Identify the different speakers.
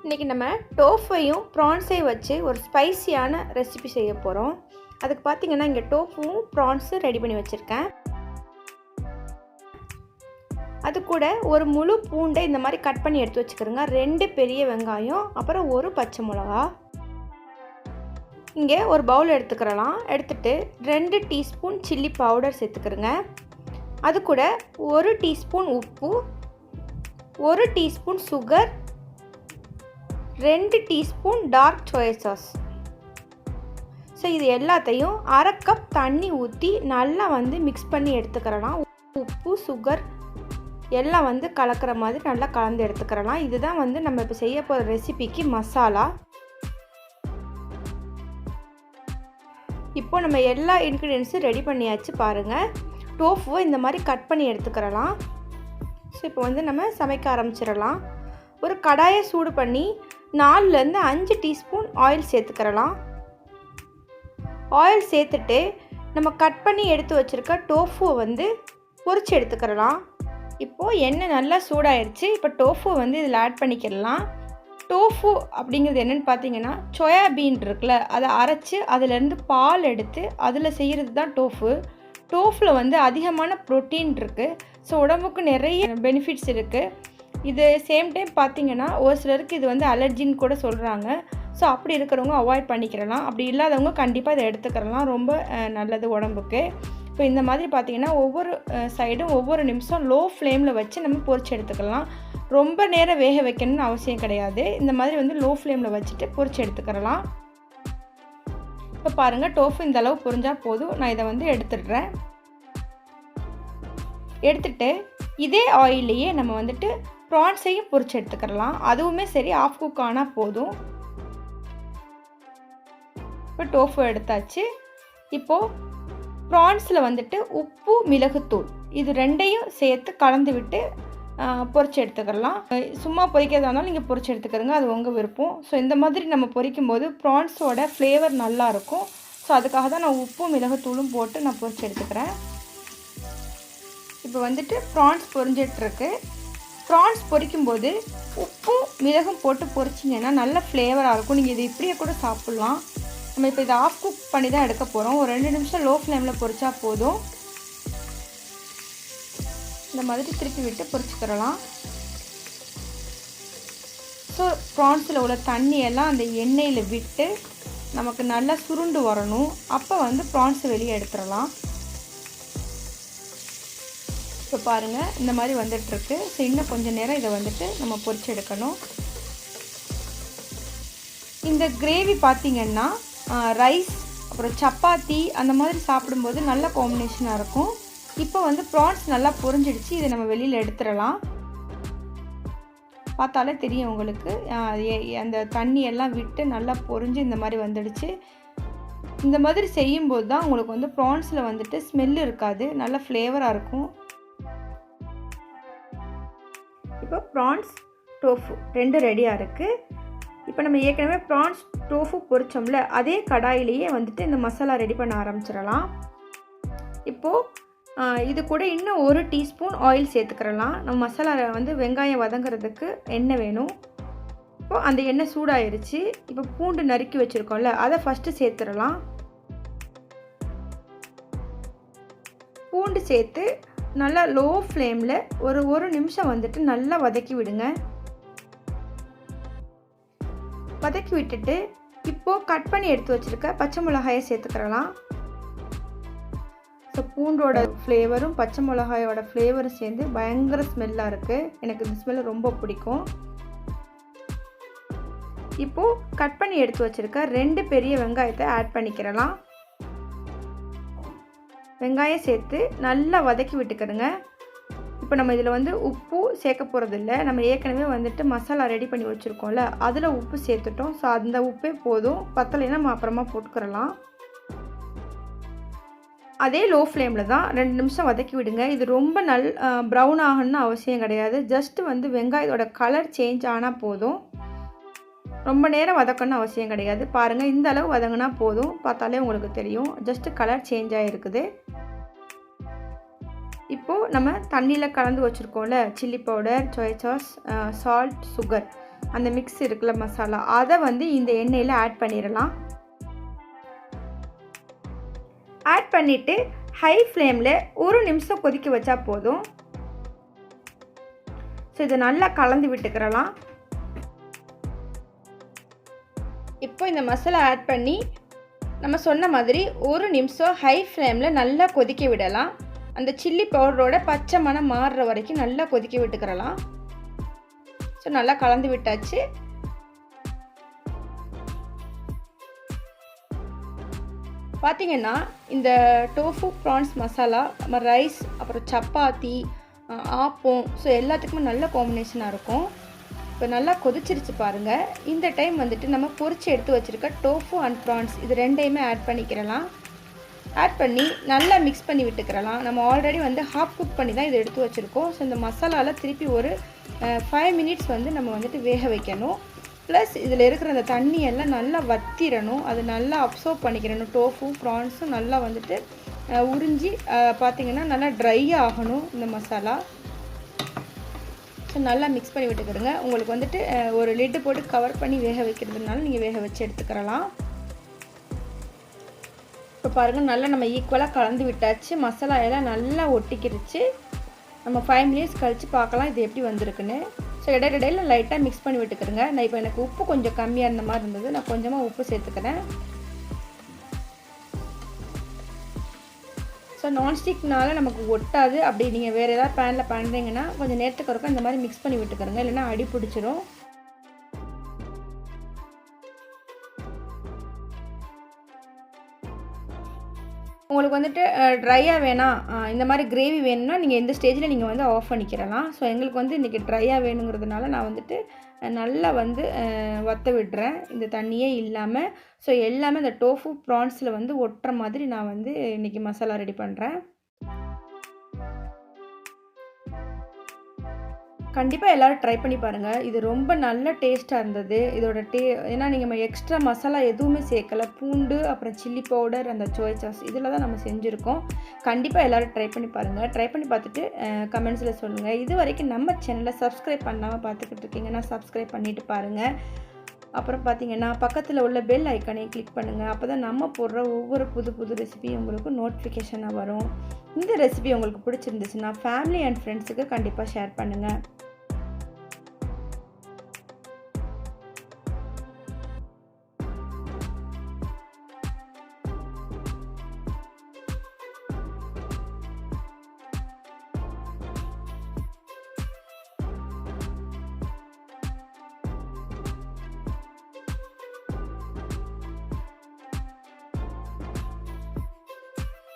Speaker 1: இன்றைக்கி நம்ம டோஃபையும் ப்ரான்ஸையும் வச்சு ஒரு ஸ்பைசியான ரெசிபி செய்ய போகிறோம். அதுக்கு பார்த்திங்கன்னா இங்கே டோஃபுவும் ப்ரான்ஸும் ரெடி பண்ணி வச்சுருக்கேன். அது கூட ஒரு முழு பூண்டை இந்த மாதிரி கட் பண்ணி எடுத்து வச்சுக்கிறோங்க. 2 பெரிய வெங்காயம், அப்புறம் ஒரு பச்சை மிளகா. இங்கே ஒரு பவுல் எடுத்துக்கிறலாம். எடுத்துகிட்டு 2 டீஸ்பூன் சில்லி பவுடர் சேர்த்துக்கிறோங்க. அது கூட 1 டீஸ்பூன் உப்பு, 1 teaspoon sugar, 2 teaspoon dark soya sauce. So இது எல்லாத்தையும் அரை கப் தண்ணி ஊற்றி நல்லா மிக்ஸ் பண்ணி எடுத்துக்கிறலாம். உப்பு சுகர் எல்லாம் கலக்கிற மாதிரி நல்லா கலந்து எடுத்துக்கிறலாம். இதுதான் நம்ம இப்போ செய்ய போகிற ரெசிபிக்கு மசாலா. இப்போ நம்ம எல்லா இன்க்ரீடியன்ஸும் ரெடி பண்ணியாச்சு. பாருங்கள், டோஃபுவை இந்த மாதிரி கட் பண்ணி எடுத்துக்கிறலாம். ஸோ இப்போ நம்ம சமைக்க ஆரம்பிச்சிடலாம். ஒரு கடாயை சூடு பண்ணி 4லேருந்து 5 டீஸ்பூன் ஆயில் சேர்த்துக்கிறலாம். ஆயில் சேர்த்துட்டு நம்ம கட் பண்ணி எடுத்து வச்சுருக்க டோஃபுவை பொரிச்சு எடுத்துக்கிறலாம். இப்போது எண்ணெய் நல்லா சூடாயிடுச்சு. இப்போ டோஃபு இதில் ஆட் பண்ணிக்கிறலாம். டோஃபு அப்படிங்கிறது என்னென்னு பார்த்தீங்கன்னா, சோயாபீன் இருக்குல்ல, அதை அரைச்சி அதிலேருந்து பால் எடுத்து அதில் செய்கிறது தான் டோஃபு. டோஃபில் அதிகமான ப்ரோட்டீன் இருக்குது. ஸோ உடம்புக்கு நிறைய பெனிஃபிட்ஸ் இருக்குது. இது சேம் டைம் பார்த்திங்கன்னா ஒரு சிலருக்கு இது அலர்ஜின்னு கூட சொல்கிறாங்க. ஸோ அப்படி இருக்கிறவங்க அவாய்ட் பண்ணிக்கிறலாம். அப்படி இல்லாதவங்க கண்டிப்பாக இதை எடுத்துக்கிறலாம். ரொம்ப நல்லது உடம்புக்கு. இப்போ இந்த மாதிரி பார்த்திங்கன்னா ஒவ்வொரு சைடும் ஒவ்வொரு நிமிஷம் லோ ஃப்ளேமில் வச்சு நம்ம பொரிச்சு எடுத்துக்கலாம். ரொம்ப நேரம் வேக வைக்கணும்னு அவசியம் கிடையாது. இந்த மாதிரி லோ ஃப்ளேமில் வச்சுட்டு பொரிச்சு எடுத்துக்கிறலாம். இப்போ பாருங்கள், டோஃபு இந்த அளவு பொரிஞ்சால் போதும். நான் இதை எடுத்துடுறேன். எடுத்துட்டு இதே ஆயிலையே நம்ம ப்ரான்ஸையும் பொரிச்சு எடுத்துக்கிறலாம். அதுவுமே சரி, ஆஃப் குக் ஆனால் போதும். இப்போ டோஃபு எடுத்தாச்சு. இப்போது ப்ரான்ஸில் உப்பு மிளகுத்தூள் இது 2ஐயும் சேர்த்து கலந்து விட்டு பொரிச்சு எடுத்துக்கலாம். சும்மா பொரிக்கிறதா இருந்தாலும் நீங்கள் பொரிச்சு எடுத்துக்கிறங்க, அது உங்கள் விருப்பம். ஸோ இந்த மாதிரி நம்ம பொரிக்கும்போது ப்ரான்ஸோட ஃப்ளேவர் நல்லாயிருக்கும். ஸோ அதுக்காக தான் நான் உப்பும் மிளகுத்தூளும் போட்டு நான் பொரிச்சு எடுத்துக்கிறேன். இப்போ ப்ரான்ஸ் பொரிஞ்சிட்ருக்கு. ப்ரான்ஸ் பொரிக்கும்போது உப்பும் மிளகும் போட்டு பொரிச்சிங்கன்னா நல்ல ஃப்ளேவராக இருக்கும். நீங்கள் இது இப்படியே கூட சாப்பிட்லாம். நம்ம இப்போ இதை ஆஃப் குக் பண்ணி தான் எடுக்க போகிறோம். ஒரு 2 நிமிஷம் லோ ஃப்ளேமில் பொரிச்சா போதும். இந்த மாதிரி திருப்பி விட்டு பொரிச்சுக்கிறலாம். ஸோ ப்ரான்ஸில் உள்ள தண்ணியெல்லாம் அந்த எண்ணெயில் விட்டு நமக்கு நல்லா சுருண்டு வரணும். அப்போ ப்ரான்ஸை வெளியே எடுத்துடலாம். இப்போ பாருங்கள், இந்த மாதிரி வந்துட்டுருக்கு. ஸோ இன்னும் கொஞ்சம் நேரம் இதை நம்ம பொரிச்சு எடுக்கணும். இந்த கிரேவி பார்த்திங்கன்னா ரைஸ் அப்புறம் சப்பாத்தி அந்த மாதிரி சாப்பிடும்போது நல்ல காம்பினேஷனாக இருக்கும். இப்போ ப்ரான்ஸ் நல்லா பொரிஞ்சிடுச்சு. இதை நம்ம வெளியில் எடுத்துடலாம். பார்த்தாலே தெரியும் உங்களுக்கு, அந்த தண்ணியெல்லாம் விட்டு நல்லா பொரிஞ்சு இந்த மாதிரி வந்துடுச்சு. இந்த மாதிரி செய்யும்போது தான் உங்களுக்கு ப்ரான்ஸில் ஸ்மெல் இருக்காது, நல்ல ஃப்ளேவராக இருக்கும். இப்போ ப்ரான்ஸ் டோஃபு 2 ரெடியாக இருக்குது. இப்போ நம்ம ஏற்கனவே ப்ரான்ஸ் டோஃபு பொரிச்சோம்ல, அதே கடாயிலேயே இந்த மசாலா ரெடி பண்ண ஆரம்பிச்சிடலாம். இப்போது இது கூட இன்னும் 1 டீஸ்பூன் ஆயில் சேர்த்துக்கிறலாம். நம்ம மசாலா வெங்காயம் வதங்கிறதுக்கு எண்ணெய் வேணும். இப்போது அந்த எண்ணெய் சூடாயிருச்சு. இப்போ பூண்டு நறுக்கி வச்சுருக்கோம்ல, அதை ஃபஸ்ட்டு சேர்த்துடலாம். பூண்டு சேர்த்து நல்லா லோ ஃப்ளேமில் ஒரு நிமிஷம் நல்லா வதக்கி விடுங்க. வதக்கி விட்டுட்டு இப்போது கட் பண்ணி எடுத்து வச்சுருக்க பச்சை மிளகாயை சேர்த்துக்கிறலாம். ஸோ பூண்டோட ஃப்ளேவரும் பச்சை மிளகாயோட ஃப்ளேவரும் சேர்ந்து பயங்கர ஸ்மெல்லாக இருக்குது. எனக்கு இந்த ஸ்மெல் ரொம்ப பிடிக்கும். இப்போது கட் பண்ணி எடுத்து வச்சுருக்க 2 பெரிய வெங்காயத்தை ஆட் பண்ணிக்கிறலாம். வெங்காயம் சேர்த்து நல்லா வதக்கி விட்டுக்கிறதுங்க. இப்போ நம்ம இதில் உப்பு சேர்க்க போகிறதில்ல. நம்ம ஏற்கனவே மசாலா ரெடி பண்ணி வச்சுருக்கோம்ல, அதில் உப்பு சேர்த்துட்டோம். ஸோ அந்த உப்பே போதும். பத்தலைன்னா நம்ம அப்புறமா போட்டுக்கிறலாம். அதே லோ ஃப்ளேமில் தான் 2 நிமிஷம் வதக்கி விடுங்க. இது ரொம்ப ப்ரௌன் ஆகணும்னு அவசியம் கிடையாது. ஜஸ்ட்டு வெங்காயத்தோட கலர் சேஞ்ச் ஆனால் போதும். ரொம்ப நேரம் வதக்கணும்னு அவசியம் கிடையாது. பாருங்கள், இந்த அளவு வதங்கினா போதும். பார்த்தாலே உங்களுக்கு தெரியும், ஜஸ்ட்டு கலர் சேஞ்ச் ஆகிருக்குது. இப்போது நம்ம தண்ணியில் கலந்து வச்சுருக்கோம்ல, chilli powder, soya sauce, salt, sugar, அந்த மிக்ஸ் இருக்குல்ல மசாலா, அதை வந்து இந்த எண்ணெயில் ஆட் பண்ணிடலாம். ஆட் பண்ணிவிட்டு ஹை ஃப்ளேமில் 1 நிமிஷம் கொதிக்க வச்சா போதும். ஸோ இதை நல்லா கலந்து விட்டுக்கிறலாம். இப்போ இந்த மசாலா ஆட் பண்ணி நம்ம சொன்ன மாதிரி 1 நிமிஷம் ஹை ஃப்ளேமில் நல்லா கொதிக்க விடலாம். அந்த சில்லி பவுடரோட பச்சை மணம் மாறுற வரைக்கும் நல்லா கொதிக்க விட்டுக்கிறலாம். ஸோ நல்லா கலந்து விட்டாச்சு. பார்த்திங்கன்னா இந்த டோஃபு ப்ரான்ஸ் மசாலா நம்ம ரைஸ், அப்புறம் சப்பாத்தி, ஆப்பம், ஸோ எல்லாத்துக்குமே நல்ல காம்பினேஷனாக இருக்கும். இப்போ நல்லா கொதிச்சிருச்சு பாருங்கள். இந்த டைம் வந்துட்டு நம்ம பொரிச்சு எடுத்து வச்சுருக்க டோஃபு அண்ட் ப்ரான்ஸ் இது ரெண்டையுமே ஆட் பண்ணிக்கிறலாம். ஆட் பண்ணி நல்லா மிக்ஸ் பண்ணி விட்டுக்கிறலாம். நம்ம ஆல்ரெடி வந்து ஹாஃப் குக் பண்ணி தான் இதை எடுத்து வச்சுருக்கோம். ஸோ இந்த மசாலாவில் திருப்பி ஒரு 5 மினிட்ஸ் வந்து நம்ம வந்துட்டு வேக வைக்கணும். ப்ளஸ் இதில் இருக்கிற அந்த தண்ணியெல்லாம் நல்லா வத்திரணும், அது நல்லா அப்சர்வ் பண்ணிக்கிறணும். டோஃபு ப்ரான்ஸும் நல்லா வந்துட்டு உறிஞ்சி பார்த்திங்கன்னா நல்லா ட்ரை ஆகணும் இந்த மசாலா. ஸோ நல்லா மிக்ஸ் பண்ணி விட்டுக்கிறங்க. உங்களுக்கு வந்துட்டு ஒரு லிட்டு போட்டு கவர் பண்ணி வேக வைக்கிறதுனால நீங்கள் வேக வச்சு எடுத்துக்கிறலாம். இப்போ பாருங்கள் நல்லா நம்ம ஈக்குவலாக கலந்து விட்டாச்சு. மசாலா எல்லாம் நல்லா ஒட்டிக்கிடுச்சு. நம்ம 5 மினிட்ஸ் கழித்து பார்க்கலாம் இது எப்படி வந்திருக்குன்னு. ஸோ இடையில லைட்டாக மிக்ஸ் பண்ணி விட்டுக்கிறேங்க. நான் இப்போ எனக்கு உப்பு கொஞ்சம் கம்மியாக இருந்த மாதிரி இருந்தது, நான் கொஞ்சமாக உப்பு சேர்த்துக்கிறேன். ஸோ நான்ஸ்டிக்னால நமக்கு ஒட்டாது. அப்படி நீங்கள் வேறு ஏதாவது பேனில் பண்ணுறீங்கன்னா கொஞ்சம் நேரத்துக்கு ஒருக்கா இந்த மாதிரி மிக்ஸ் பண்ணி விட்டுக்கிறேங்க, இல்லைன்னா அடி பிடிச்சிரும். உங்களுக்கு வந்துட்டு ட்ரையாக வேணாம், இந்த மாதிரி கிரேவி வேணும்னா நீங்கள் எந்த ஸ்டேஜில் நீங்கள் வந்து ஆஃப் பண்ணிக்கிறலாம். ஸோ எங்களுக்கு வந்து இன்றைக்கி ட்ரையாக வேணுங்கிறதுனால நான் வந்துட்டு நல்லா வந்து வற்ற விடுறேன், இந்த தண்ணியே இல்லாமல். ஸோ எல்லாமே இந்த டோஃபு ப்ரான்ஸில் வந்து ஒட்டுற மாதிரி நான் வந்து இன்றைக்கி மசாலா ரெடி பண்ணுறேன். கண்டிப்பாக எல்லோரும் ட்ரை பண்ணி பாருங்கள். இது ரொம்ப நல்ல டேஸ்ட்டாக இருந்தது. இதோட ஏன்னா நீங்கள் எக்ஸ்ட்ரா மசாலா எதுவுமே சேர்க்கலை. பூண்டு, அப்புறம் சில்லி பவுடர், அந்த சோய் சாஸ் இதில் தான் நம்ம செஞ்சுருக்கோம். கண்டிப்பாக எல்லோரும் ட்ரை பண்ணி பாருங்கள். ட்ரை பண்ணி பார்த்துட்டு கமெண்ட்ஸில் சொல்லுங்கள். இது வரைக்கும் நம்ம சேனலை சப்ஸ்கிரைப் பண்ணாமல் பார்த்துக்கிட்டு இருக்கீங்கன்னா சப்ஸ்கிரைப் பண்ணிவிட்டு பாருங்கள். அப்புறம் பார்த்திங்கன்னா பக்கத்தில் உள்ள பெல் ஐக்கானே கிளிக் பண்ணுங்கள். அப்போ தான் நம்ம போடுற ஒவ்வொரு புது ரெசிபியும் உங்களுக்கு நோட்டிஃபிகேஷனாக வரும். இந்த ரெசிபி உங்களுக்கு பிடிச்சிருந்துச்சுன்னா ஃபேமிலி அண்ட் ஃப்ரெண்ட்ஸுக்கு கண்டிப்பாக ஷேர் பண்ணுங்கள்.